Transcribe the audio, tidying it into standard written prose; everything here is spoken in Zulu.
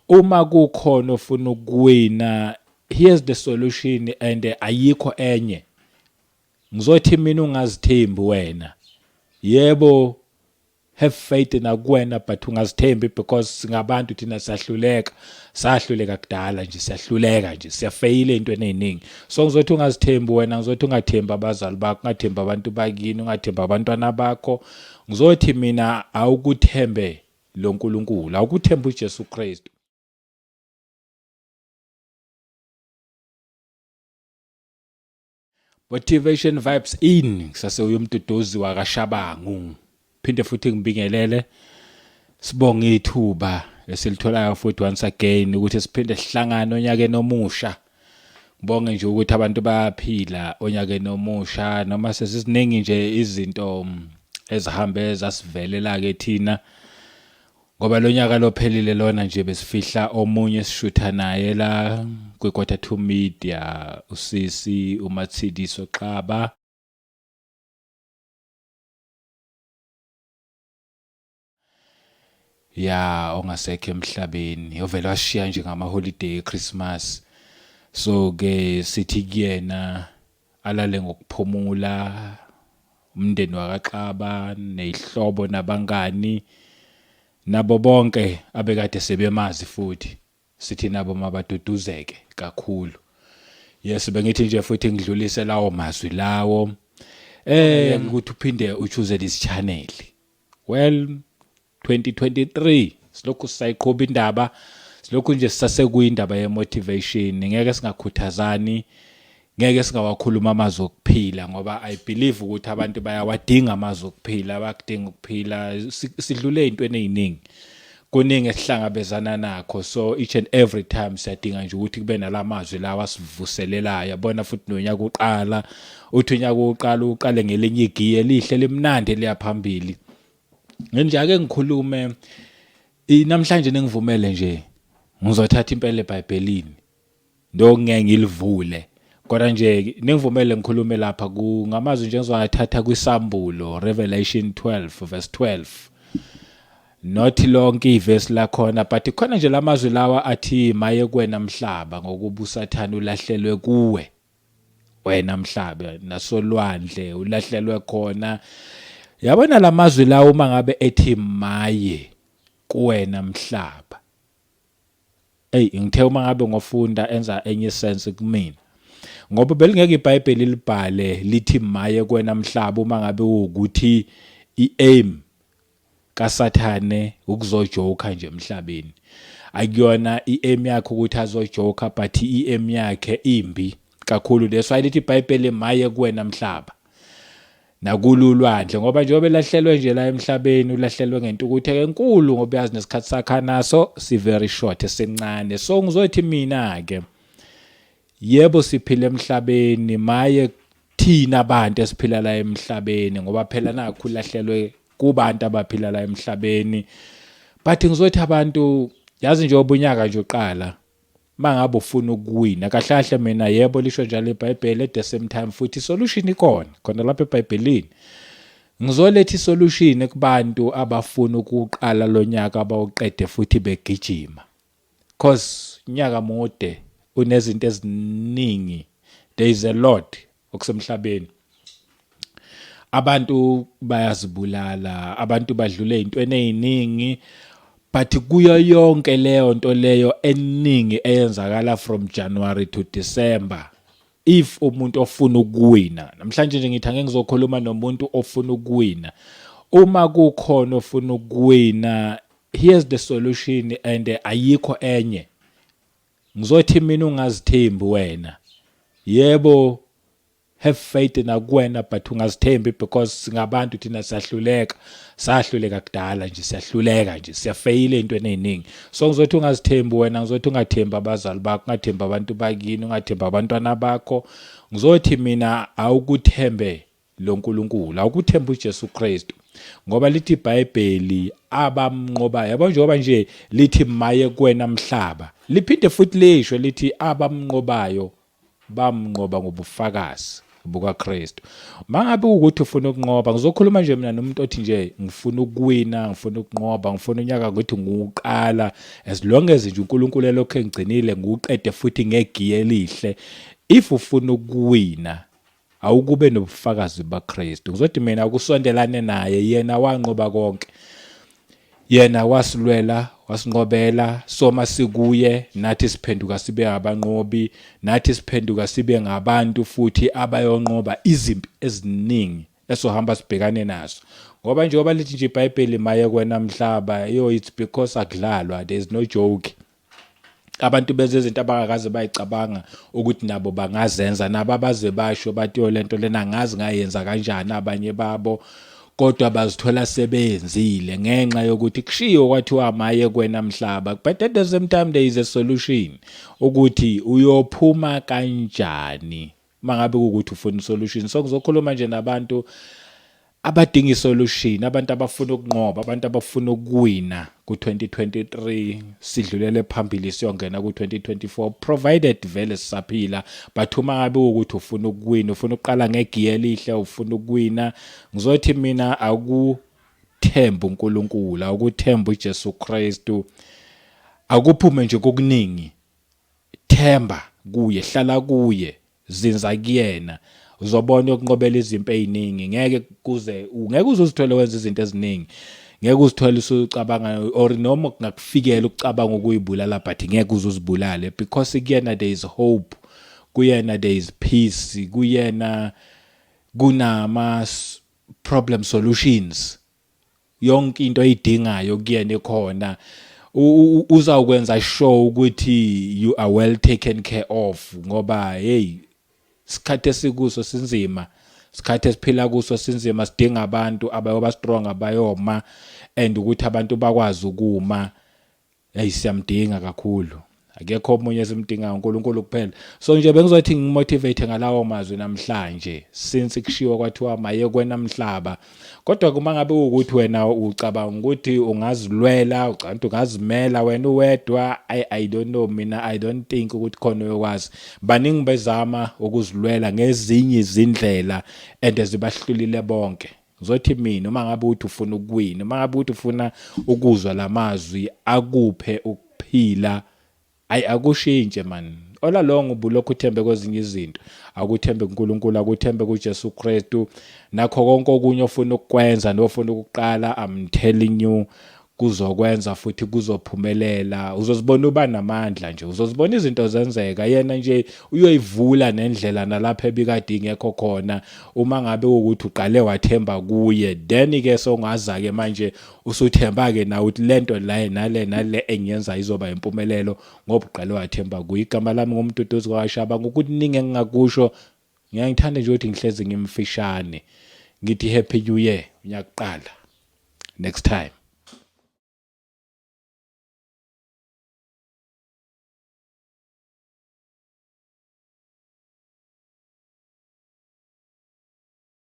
uma kukhona ofuna ukuwina, here's the solution and ayikho enye. Ngizothi mina ungazithembi wena. Yebo, have faith nakuwena but ungazithembi because singabantu thina sahluleka kudala nje, siyahluleka nje, siyafeyila entweni eziningi. So ngizothi ungazithembi wena, ngizothi ungathembi abazali bakho, ungathembi abantu bakini, ungathembi abantwana bakho. Ngizothi mina awukuthembe lo nkulunkulu, awukuthembe uJesu Kristu. Motivation vibes in sasewuyo Mduduzi Shabangu. Phinde futhi ngibingelele sibonge ithuba esilitholayo futhi once again ukuthi siphinde sihlangane onyakeni omusha. Ngibonge nje ukuthi abantu bayaphila onyakeni omusha noma sesiziningi nje izinto ezihambe zasivelela ke thina ngoba lo nyaka lophelile lona nje besifihla omunye sishutha naye la kwiKota 2 Media usisi uMatshidiso Xaba. Ya ongasekho emhlabeni ovela washiya nje ngama holiday eChristmas. So ke sithi kuyena alale ngokuphumula umndeni wakaXaba nezihlobo nabangani nabo bonke abekade sebemazi futhi sithi nabo mabaduduzeke kakhulu. Yes bengithi nje futhi ngidlulise lawo mazwi lawo ukuthi uphinde uchoose this channel. Well 2023 silokhu sisayiqhubha indaba, silokhu nje sisasekuyindaba yemotivation. Ngeke singakhuthazani, ngeke singawakhuluma amazwi okuphila ngoba I believe ukuthi abantu bayawadinga amazwi okuphila, bakudinga ukuphila. Sidlule ezintweni eziningi, kuningi esihlangabezana nakho. So each and every time siyadinga nje ukuthi kube nalamazwi lawa asivuselelayo. Yabona futhi nonyaka uqala, uthi unyaka uqale ngelinye igiye elihle limnandi liyaphambili. Nje ake ngikhulume namhlanje ningivumele nje ngizothatha impela eBhayibhelini ngeke ngilivule kodwa nje ningivumele ngikhulume lapha ngamazwi nje ngizowathatha kwisambulo Revelation 12 verse 12. Not lonke iverse la khona but khona nje lamazwi lawa athi maye kuwena mhlaba ngokuba usathana ulahlelwe kuwe wena mhlaba nasolwandle ulahlelwe khona. Yabona lamazwi lawo uma ngabe ethi maye kuwena mhlaba. Ngithe uma ngabe ngofunda enza enye sense kumina. Ngoba belingeke iBhayibheli libhale lithi maye kuwena mhlaba uma ngabe ukuthi iaim kaSathane ukuzojoka nje emhlabeni. Akuyona iaim yakhe ukuthi azojoka but iaim yakhe imbi kakhulu. That's why lithi iBhayibheli maye kuwena mhlaba. Nakululwandle ngoba njengoba elahlelwe nje la emhlabeni ulahlelwe ngento ukuthi enkulu ngoba yazi nesikhathi sakhe naso si very short esincane. So ngizothi mina ke yebo siphila emhlabeni maye thina abantu esiphila la emhlabeni ngoba phela nakho ulahlelwe kubantu abaphila la emhlabeni. But ngizothi abantu yazi nje obunyaka nje uqala mangabe ufuna ukuwina kahle kahle mina yebo lisho njalo iBhayibheli at the same time futhi solution khona lapha eBhayibhelini. Ngizoletha isolution kubantu abafuna ukuqala lo nyaka abawuqede futhi begijima because nyaka mode unezinto eziningi. There is a lot okusemhlabeni. Abantu bayazibulala, abantu badlule ezintweni eziningi. But kuyo yonke leyo nto leyo eningi eyenzakala from January to December. If umuntu ofuna ukuwina, namhlanje nje ngithi angeke ngizokhuluma nomuntu ofuna ukuwina. Uma kukhona ofuna ukuwina, here's the solution and ayikho enye. Ngizothi mina ungazithembi wena. Yebo, have faith nakuwena but ungazithembi because singabantu thina sahluleka kudala nje, siyahluleka nje, siyafeyila entweni eziningi. So ngizothi ungazithembi wena, ngizothi ungathembi abazali bakho, ungathembi abantu bakini, ungathembi abantwana bakho. Ngizothi mina awukuthembe lo nkulunkulu, awukuthembe uJesu Kristu ngoba lithi iBhayibheli abamnqobayo. Yabo njengoba nje lithi maye kuwena mhlaba, liphinde futhi lisho lithi abamnqobayo bamnqoba ngobufakazi bukaKristu. Mangabe ukuthi ufuna ukunqoba, ngizokhuluma nje mina nomuntu othi nje ngifuna ukuwina, ngifuna ukunqoba, ngifuna unyaka ukuthi nguqala, as long as nje uNkulunkulu lokho engigcinile nguqede futhi ngegiye elihle. If ufuna ukuwina, awukube nobufakazi baKristu. Ngizothi mina akusondelane naye, yena wanqoba konke. Yena wasilwela, wasinqobela, soma sikuye, nathi siphenduka sibe abanqobi, nathi siphenduka sibe ngabantu futhi abayonqoba izimpi eziningi esohamba sibhekane nazo. Ngoba njengoba lithi nje iBhayibheli Maye kuwena mhlaba, it's because akudlalwa, there's no joke. Abantu benze izinto abangakaze bayicabanga ukuthi nabo bangazenza, nabo abaze basho bathi lento lena ngazi ngayenza kanjani abanye babo, kodwa bazithola sebenzile ngenxa yokuthi kushiwo kwathiwa maye kuwena mhlaba. But at the same time there is a solution ukuthi uyophuma kanjani mangabe ukuthi ufuna solution. So ngizokhuluma nje nabantu abadinga isolution, abantu abafuna ukunqoba, abantu abafuna ukuwina ku-2023, sidlulele phambili siyongena ku-2024, provided vele sisaphila. But uma ngabe ukuthi ufuna ukuwina, ufuna uqala ngegiye elihle, ufuna ukuwina, ngizothi mina akuthemba uNkulunkulu, akuthemba uJesu Kristu, akuphume nje kokuningi, themba kuye, hlala kuye, zinza kuyena, uzobona ukunqobela izimpi eziningi. Ngeke uzithole wenza izinto eziningi, ngeke uzithole usucabanga or noma kungakufikela ukucabanga ukuyibulala, but ngeke uzibulale, because kuyena there is hope, kuyena there is peace, kuyena kunama problem solutions. Yonke into oyidingayo kuyena ekhona. Uzawukwenza sure ukuthi you are well taken care of, ngoba isikhathi esikuso sinzima, isikhathi esiphila kuso sinzima, sidinga abantu abayoba strong, abayoma, and ukuthi abantu bakwazi ukuma. Siyamdinga kakhulu, akekho omunye esimdinga uNkulunkulu kuphela. So nje bengizothi ngimotivate ngalawo mazwi namhlanje, since kushiwo kwathiwa maye kuwena mhlaba. Kodwa kuma ngabe ukuthi wena ucabanga ukuthi ungazilwela, ucanti ungazimela wena uwedwa, I don't know, mina I don't think ukuthi khona uyokwazi. Baningi bezama ukuzilwela ngezinye izindlela and zibahlulile bonke. Ngizothi mina uma ngabe uthi ufuna ukuwina, uma ngabe uthi ufuna ukuzwa lamazwi akuphe ukuphila, akushintshe man. All along ubulokhu uthembe kwezinye izinto, akuthembe kuNkulunkulu, akuthembe kuJesu Kristu. Nakho konke okunye ofuna ukukwenza nofuna ukuqala, I'm telling you, kuzokwenza futhi kuzophumelela. Uzozibona uba namandla nje, uzozibona izinto zenzeka. Yena nje uyoyivula nendlela nalapha ebikade ingekho khona. Uma ngabe ukuthi uqale wathemba kuye, then ke songaza ke manje usuthemba ke na uthi lento la nale engiyenza izoba impumelelo ngoba uqale wathemba kuye. Igama lami ngumduduzi Shabangu, ukuningi engingakusho. Ngiyangithanda nje ukuthi ngihlezi ngimfishane, ngithi happy new year, unyaka uqala, next time.